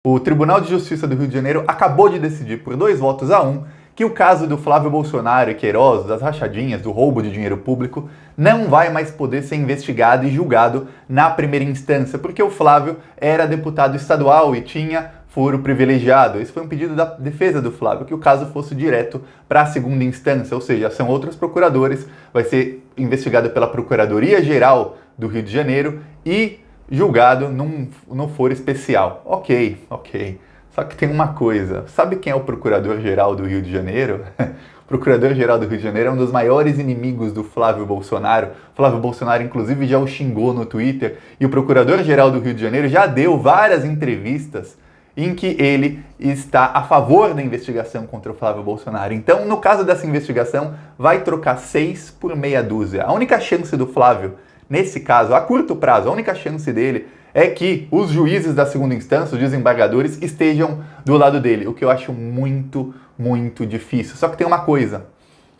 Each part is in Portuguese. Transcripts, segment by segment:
O Tribunal de Justiça do Rio de Janeiro acabou de decidir por 2 votos a 1 que o caso do Flávio Bolsonaro e Queiroz, das rachadinhas, do roubo de dinheiro público, não vai mais poder ser investigado e julgado na primeira instância, porque o Flávio era deputado estadual e tinha foro privilegiado. Esse foi um pedido da defesa do Flávio, que o caso fosse direto para a segunda instância, ou seja, são outros procuradores, vai ser investigado pela Procuradoria-Geral do Rio de Janeiro e julgado no foro especial. Ok. Só que tem uma coisa, sabe quem é o Procurador-Geral do Rio de Janeiro? O Procurador-Geral do Rio de Janeiro é um dos maiores inimigos do Flávio Bolsonaro. O Flávio Bolsonaro, inclusive, já o xingou no Twitter. E o Procurador-Geral do Rio de Janeiro já deu várias entrevistas em que ele está a favor da investigação contra o Flávio Bolsonaro. Então, no caso dessa investigação, vai trocar 6 por meia dúzia. A única chance do Flávio, nesse caso, a curto prazo, a única chance dele é que os juízes da segunda instância, os desembargadores, estejam do lado dele, o que eu acho muito difícil. Só que tem uma coisa,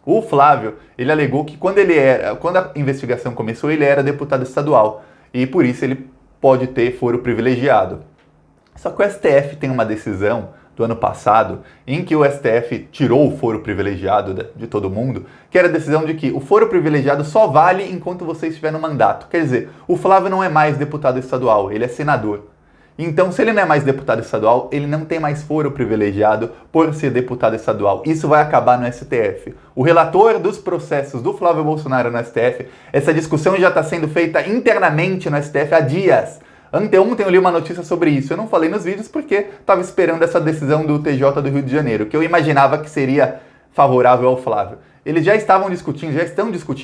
o Flávio, ele alegou que quando a investigação começou, ele era deputado estadual, e por isso ele pode ter foro privilegiado. Só que o STF tem uma decisão do ano passado, em que o STF tirou o foro privilegiado de todo mundo, que era a decisão de que o foro privilegiado só vale enquanto você estiver no mandato. Quer dizer, o Flávio não é mais deputado estadual, ele é senador. Então, se ele não é mais deputado estadual, ele não tem mais foro privilegiado por ser deputado estadual. Isso vai acabar no STF. O relator dos processos do Flávio Bolsonaro no STF, essa discussão já está sendo feita internamente no STF há dias. Anteontem eu li uma notícia sobre isso. Eu não falei nos vídeos porque estava esperando essa decisão do TJ do Rio de Janeiro, que eu imaginava que seria favorável ao Flávio. Eles já estão discutindo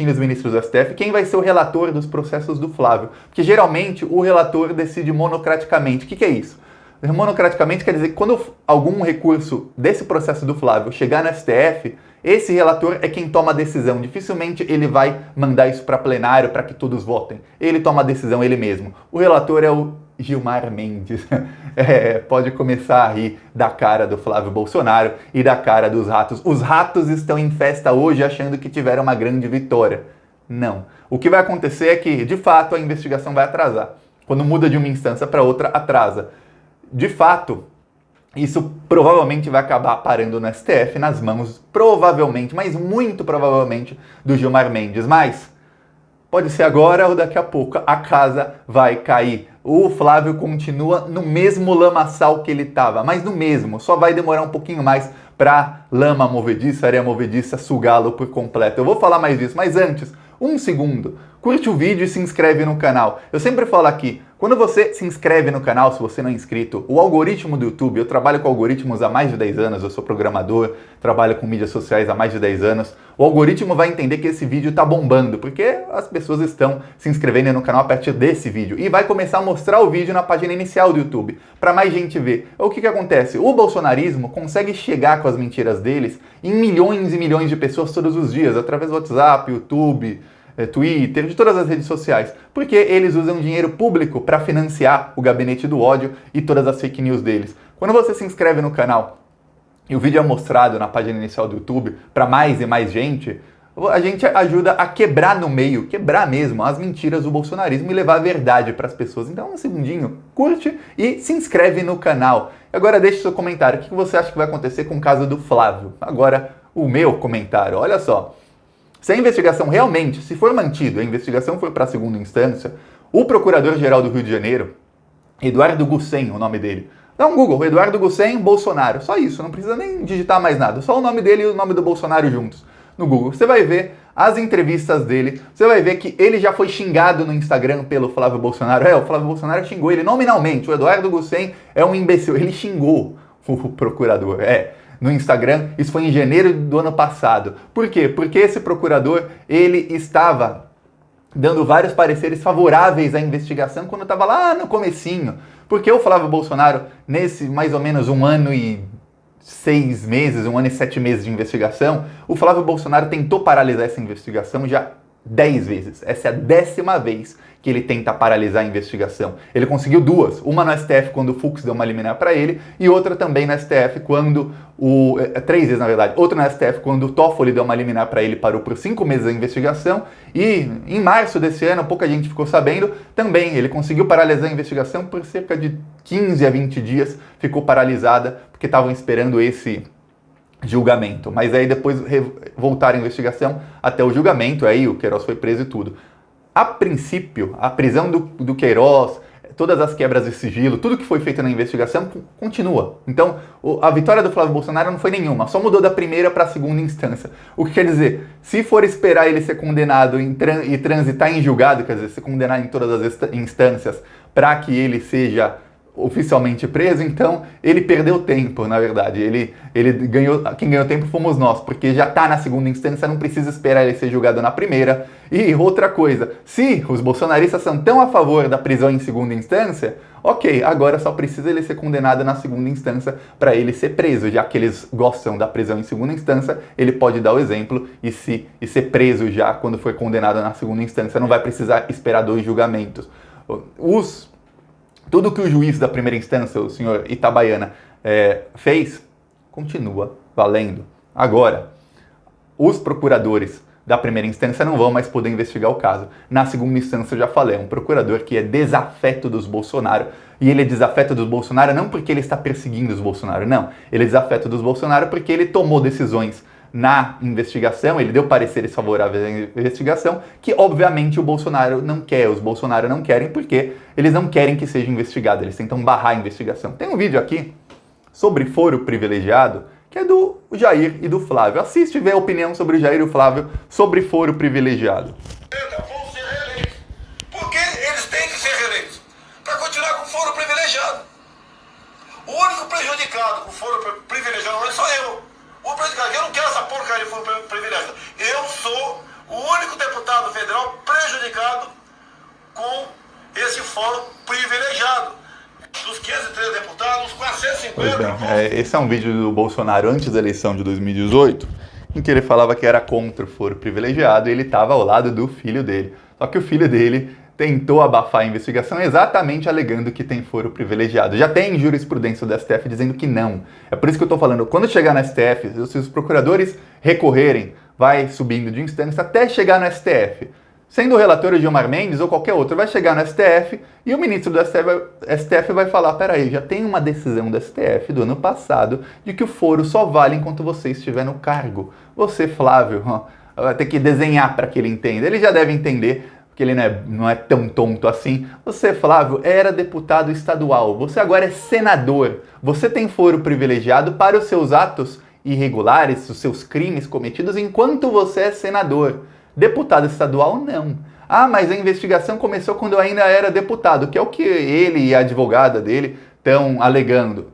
os ministros do STF quem vai ser o relator dos processos do Flávio. Porque geralmente o relator decide monocraticamente. O que é isso? Monocraticamente quer dizer que quando algum recurso desse processo do Flávio chegar no STF, esse relator é quem toma a decisão. Dificilmente ele vai mandar isso para plenário para que todos votem. Ele toma a decisão ele mesmo. O relator é o Gilmar Mendes. Pode começar a rir da cara do Flávio Bolsonaro e da cara dos ratos. Os ratos estão em festa hoje achando que tiveram uma grande vitória. Não. O que vai acontecer é que, de fato, a investigação vai atrasar. Quando muda de uma instância para outra, atrasa. De fato, isso provavelmente vai acabar parando no STF, nas mãos, provavelmente, mas muito provavelmente, do Gilmar Mendes. Mas pode ser agora ou daqui a pouco, a casa vai cair. O Flávio continua no mesmo lamaçal que ele estava, mas no mesmo, só vai demorar um pouquinho mais para lama movediça, areia movediça, sugá-lo por completo. Eu vou falar mais disso, mas antes, um segundo, curte o vídeo e se inscreve no canal. Eu sempre falo aqui, quando você se inscreve no canal, se você não é inscrito, o algoritmo do YouTube, eu trabalho com algoritmos há mais de 10 anos, eu sou programador, trabalho com mídias sociais há mais de 10 anos, o algoritmo vai entender que esse vídeo está bombando, porque as pessoas estão se inscrevendo no canal a partir desse vídeo, e vai começar a mostrar o vídeo na página inicial do YouTube, para mais gente ver. O que acontece? O bolsonarismo consegue chegar com as mentiras deles em milhões e milhões de pessoas todos os dias, através do WhatsApp, YouTube, Twitter, de todas as redes sociais, porque eles usam dinheiro público para financiar o gabinete do ódio e todas as fake news deles. Quando você se inscreve no canal e o vídeo é mostrado na página inicial do YouTube para mais e mais gente, a gente ajuda a quebrar no meio, quebrar mesmo as mentiras do bolsonarismo e levar a verdade para as pessoas. Então, um segundinho, curte e se inscreve no canal. Agora deixe seu comentário, o que você acha que vai acontecer com o caso do Flávio? Agora, o meu comentário, olha só. Se a investigação realmente, se for mantido, a investigação for para a segunda instância, o Procurador-Geral do Rio de Janeiro, Eduardo Gussen, o nome dele, dá um Google, Eduardo Gussen, Bolsonaro, só isso, não precisa nem digitar mais nada, só o nome dele e o nome do Bolsonaro juntos no Google. Você vai ver as entrevistas dele, você vai ver que ele já foi xingado no Instagram pelo Flávio Bolsonaro. O Flávio Bolsonaro xingou ele nominalmente, o Eduardo Gussen é um imbecil, ele xingou o procurador, no Instagram, isso foi em janeiro do ano passado. Por quê? Porque esse procurador, ele estava dando vários pareceres favoráveis à investigação quando estava lá no comecinho. Porque o Flávio Bolsonaro, nesse mais ou menos 1 ano e 6 meses, 1 ano e 7 meses de investigação, o Flávio Bolsonaro tentou paralisar essa investigação já 10 vezes. Essa é a 10ª vez que ele tenta paralisar a investigação. Ele conseguiu duas, uma no STF quando o Fux deu uma liminar para ele e outra também no STF quando três vezes na verdade, outra no STF quando o Toffoli deu uma liminar para ele, parou por 5 meses a investigação e em março desse ano, pouca gente ficou sabendo, também ele conseguiu paralisar a investigação por cerca de 15 a 20 dias, ficou paralisada porque estavam esperando esse julgamento, mas aí depois voltaram a investigação até o julgamento, aí o Queiroz foi preso e tudo. A princípio, a prisão do Queiroz, todas as quebras de sigilo, tudo que foi feito na investigação continua. Então, a vitória do Flávio Bolsonaro não foi nenhuma, só mudou da primeira para a segunda instância. O que quer dizer, se for esperar ele ser condenado e transitar em julgado, quer dizer, ser condenado em todas as instâncias para que ele seja oficialmente preso, então ele perdeu tempo, na verdade. Ele ganhou, quem ganhou tempo fomos nós, porque já está na segunda instância, não precisa esperar ele ser julgado na primeira. E outra coisa, se os bolsonaristas são tão a favor da prisão em segunda instância, ok, agora só precisa ele ser condenado na segunda instância para ele ser preso, já que eles gostam da prisão em segunda instância, ele pode dar o exemplo e ser preso já quando for condenado na segunda instância, não vai precisar esperar 2 julgamentos. Tudo que o juiz da primeira instância, o senhor Itabaiana, fez, continua valendo. Agora, os procuradores da primeira instância não vão mais poder investigar o caso. Na segunda instância, eu já falei, é um procurador que é desafeto dos Bolsonaro. E ele é desafeto dos Bolsonaro não porque ele está perseguindo os Bolsonaro, não. Ele é desafeto dos Bolsonaro porque ele tomou decisões na investigação, ele deu pareceres favoráveis à investigação, que obviamente o Bolsonaro não quer, os Bolsonaro não querem, porque eles não querem que seja investigado, eles tentam barrar a investigação. Tem um vídeo aqui sobre foro privilegiado, que é do Jair e do Flávio. Assiste e vê a opinião sobre o Jair e o Flávio sobre foro privilegiado. Vão ser reeleitos. Porque eles têm que ser reeleitos. Para continuar com foro privilegiado. O único prejudicado com foro privilegiado não é só eu. O prejudicado, eu não quero essa porcaria de foro privilegiado. Eu sou o único deputado federal prejudicado com esse foro privilegiado. Dos 503 deputados, 450... Pois bem, esse é um vídeo do Bolsonaro antes da eleição de 2018, em que ele falava que era contra o foro privilegiado e ele estava ao lado do filho dele. Só que o filho dele tentou abafar a investigação exatamente alegando que tem foro privilegiado. Já tem jurisprudência do STF dizendo que não. É por isso que eu estou falando, quando chegar no STF, se os procuradores recorrerem, vai subindo de instância até chegar no STF. Sendo o relator o Gilmar Mendes ou qualquer outro, vai chegar no STF e o ministro do STF vai falar, peraí, já tem uma decisão do STF do ano passado de que o foro só vale enquanto você estiver no cargo. Você, Flávio, vai ter que desenhar para que ele entenda. Ele já deve entender, porque ele não é tão tonto assim. Você, Flávio, era deputado estadual, você agora é senador. Você tem foro privilegiado para os seus atos irregulares, os seus crimes cometidos enquanto você é senador. Deputado estadual, não. Ah, mas a investigação começou quando eu ainda era deputado, que é o que ele e a advogada dele estão alegando.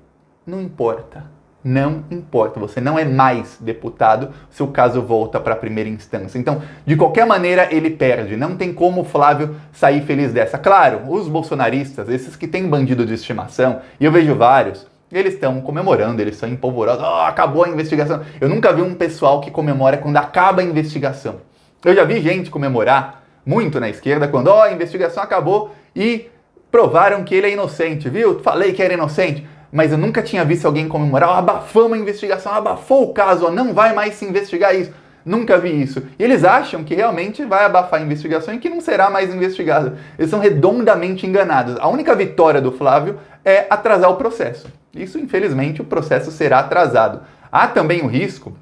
Não importa. Não importa. Você não é mais deputado, seu caso volta para a primeira instância. Então, de qualquer maneira, ele perde. Não tem como o Flávio sair feliz dessa. Claro, os bolsonaristas, esses que têm bandido de estimação, e eu vejo vários, eles estão comemorando, eles são empolvorosos. Oh, acabou a investigação. Eu nunca vi um pessoal que comemora quando acaba a investigação. Eu já vi gente comemorar muito na esquerda quando a investigação acabou e provaram que ele é inocente, viu? Falei que era inocente, mas eu nunca tinha visto alguém comemorar, abafamos a investigação, abafou o caso, não vai mais se investigar isso. Nunca vi isso. E eles acham que realmente vai abafar a investigação e que não será mais investigado. Eles são redondamente enganados. A única vitória do Flávio é atrasar o processo. Isso, infelizmente, o processo será atrasado. Há também o risco,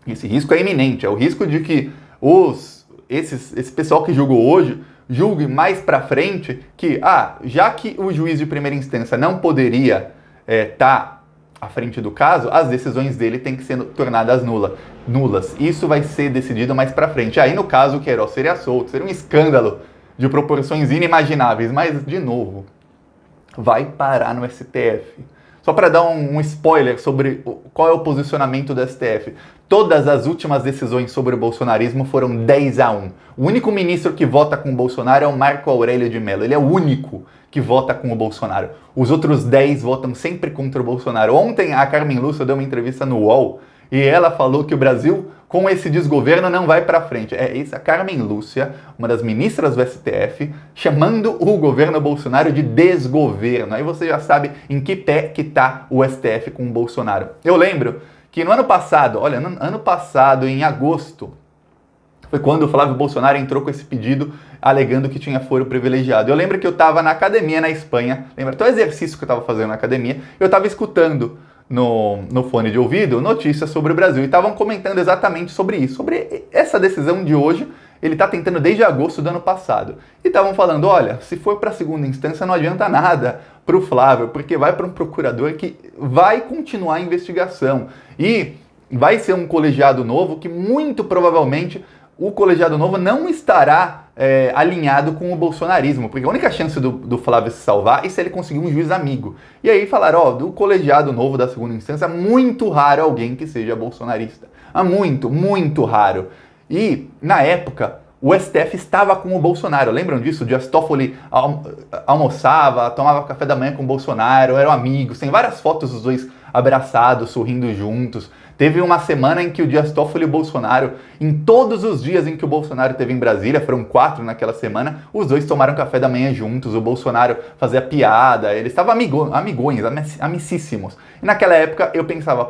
esse risco é iminente, é o risco de que esse pessoal que julgou hoje julgue mais pra frente que, já que o juiz de primeira instância não poderia estar à frente do caso, as decisões dele têm que ser tornadas nulas. Isso vai ser decidido mais pra frente. Aí, no caso, o Queiroz seria solto, seria um escândalo de proporções inimagináveis, mas, de novo, vai parar no STF. Só para dar um spoiler sobre qual é o posicionamento do STF. Todas as últimas decisões sobre o bolsonarismo foram 10-1. O único ministro que vota com o Bolsonaro é o Marco Aurélio de Mello. Ele é o único que vota com o Bolsonaro. Os outros 10 votam sempre contra o Bolsonaro. Ontem a Carmen Lúcia deu uma entrevista no UOL e ela falou que o Brasil com esse desgoverno não vai para frente. É isso, a Carmen Lúcia, uma das ministras do STF, chamando o governo Bolsonaro de desgoverno. Aí você já sabe em que pé que tá o STF com o Bolsonaro. Eu lembro que no ano passado, em agosto, foi quando o Flávio Bolsonaro entrou com esse pedido alegando que tinha foro privilegiado. Eu lembro que eu estava na academia na Espanha, lembra até o exercício que eu estava fazendo na academia, eu estava escutando no fone de ouvido notícias sobre o Brasil e estavam comentando exatamente sobre isso, sobre essa decisão de hoje. Ele está tentando desde agosto do ano passado. E estavam falando, olha, se for para a segunda instância não adianta nada para o Flávio, porque vai para um procurador que vai continuar a investigação. E vai ser um colegiado novo que muito provavelmente o colegiado novo não estará alinhado com o bolsonarismo, porque a única chance do Flávio se salvar é se ele conseguir um juiz amigo. E aí falaram, do colegiado novo da segunda instância, muito raro alguém que seja bolsonarista. Muito raro. E, na época, o STF estava com o Bolsonaro. Lembram disso? O Dias Toffoli almoçava, tomava café da manhã com o Bolsonaro, eram amigos. Tem várias fotos dos dois abraçados, sorrindo juntos. Teve uma semana em que o Dias Toffoli e o Bolsonaro, em todos os dias em que o Bolsonaro esteve em Brasília, foram 4 naquela semana, os dois tomaram café da manhã juntos, o Bolsonaro fazia piada, eles estavam amigões, amicíssimos. E naquela época eu pensava,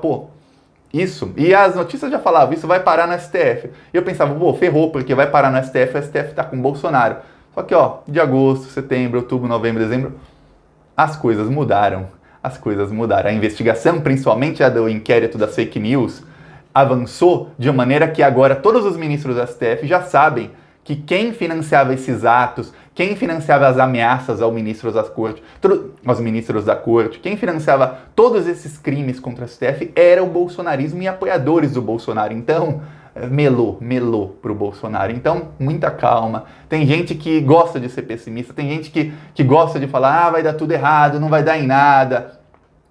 isso, e as notícias já falavam, isso vai parar no STF. E eu pensava, ferrou, porque vai parar no STF, o STF tá com o Bolsonaro. Só que, de agosto, setembro, outubro, novembro, dezembro, as coisas mudaram. A investigação, principalmente a do inquérito das fake news, avançou de uma maneira que agora todos os ministros do STF já sabem que quem financiava esses atos, quem financiava as ameaças aos ministros da corte, quem financiava todos esses crimes contra o STF era o bolsonarismo e apoiadores do Bolsonaro. Então, melou pro Bolsonaro. Então, muita calma. Tem gente que gosta de ser pessimista, tem gente que gosta de falar, vai dar tudo errado, não vai dar em nada.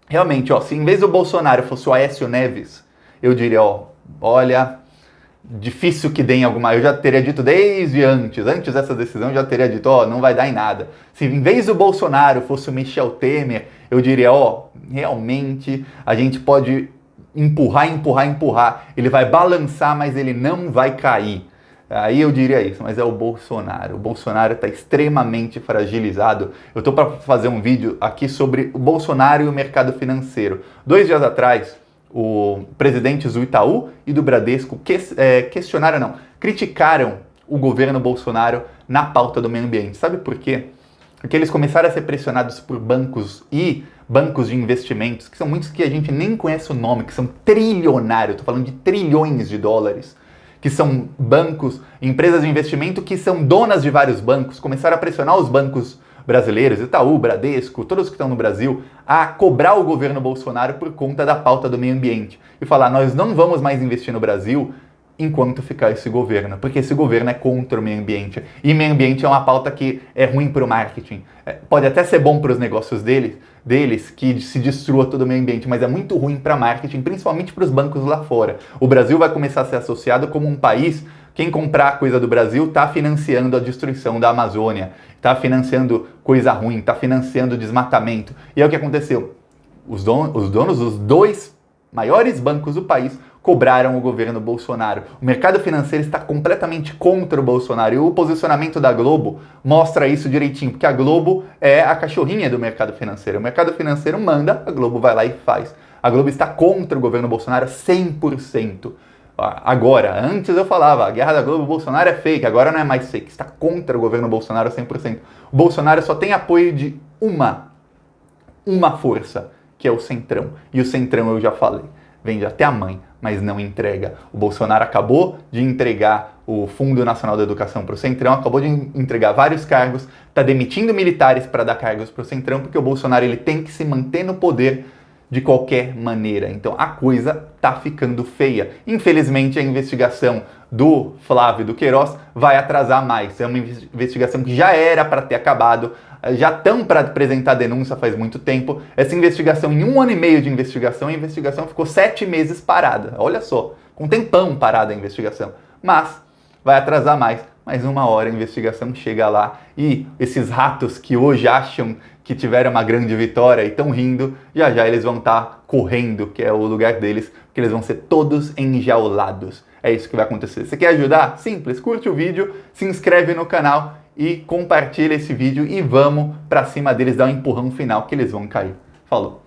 Realmente, se em vez do Bolsonaro fosse o Aécio Neves, eu diria, olha, difícil que dê em alguma... Eu já teria dito desde antes dessa decisão, eu já teria dito, não vai dar em nada. Se em vez do Bolsonaro fosse o Michel Temer, eu diria, realmente a gente pode empurrar, ele vai balançar, mas ele não vai cair. Aí eu diria isso, mas é o Bolsonaro. O Bolsonaro está extremamente fragilizado. Eu estou para fazer um vídeo aqui sobre o Bolsonaro e o mercado financeiro. 2 dias atrás, o presidentes do Itaú e do Bradesco criticaram o governo Bolsonaro na pauta do meio ambiente. Sabe por quê? Porque eles começaram a ser pressionados por bancos de investimentos, que são muitos que a gente nem conhece o nome, que são trilionários, estou falando de trilhões de dólares, que são bancos, empresas de investimento que são donas de vários bancos, começaram a pressionar os bancos brasileiros, Itaú, Bradesco, todos que estão no Brasil, a cobrar o governo Bolsonaro por conta da pauta do meio ambiente. E falar, nós não vamos mais investir no Brasil enquanto ficar esse governo, porque esse governo é contra o meio ambiente. E meio ambiente é uma pauta que é ruim para o marketing. Pode até ser bom para os negócios deles, que se destrua todo o meio ambiente, mas é muito ruim para marketing, principalmente para os bancos lá fora. O Brasil vai começar a ser associado como um país, quem comprar coisa do Brasil está financiando a destruição da Amazônia, está financiando coisa ruim, está financiando desmatamento. E é o que aconteceu. Os donos dos 2 maiores bancos do país cobraram o governo Bolsonaro. O mercado financeiro está completamente contra o Bolsonaro e o posicionamento da Globo mostra isso direitinho, porque a Globo é a cachorrinha do mercado financeiro. O mercado financeiro manda, a Globo vai lá e faz. A Globo está contra o governo Bolsonaro 100%. Agora, antes eu falava, a guerra da Globo, Bolsonaro é fake, agora não é mais fake, está contra o governo Bolsonaro 100%. O Bolsonaro só tem apoio de uma força, que é o Centrão. E o Centrão, eu já falei, vende até a mãe, mas não entrega. O Bolsonaro acabou de entregar o Fundo Nacional da Educação para o Centrão, acabou de entregar vários cargos, está demitindo militares para dar cargos para o Centrão, porque o Bolsonaro ele tem que se manter no poder de qualquer maneira. Então a coisa tá ficando feia. Infelizmente a investigação do Flávio e do Queiroz vai atrasar mais. É uma investigação que já era para ter acabado, já estão para apresentar denúncia faz muito tempo. Essa investigação, em 1 ano e meio de investigação, a investigação ficou 7 meses parada. Olha só, com um tempão parada a investigação. Mas vai atrasar mais, mas uma hora a investigação chega lá e esses ratos que hoje acham que tiveram uma grande vitória e estão rindo, já já eles vão estar correndo, que é o lugar deles, porque eles vão ser todos enjaulados. É isso que vai acontecer. Você quer ajudar? Simples, curte o vídeo, se inscreve no canal e compartilha esse vídeo e vamos pra cima deles, dar um empurrão final que eles vão cair. Falou!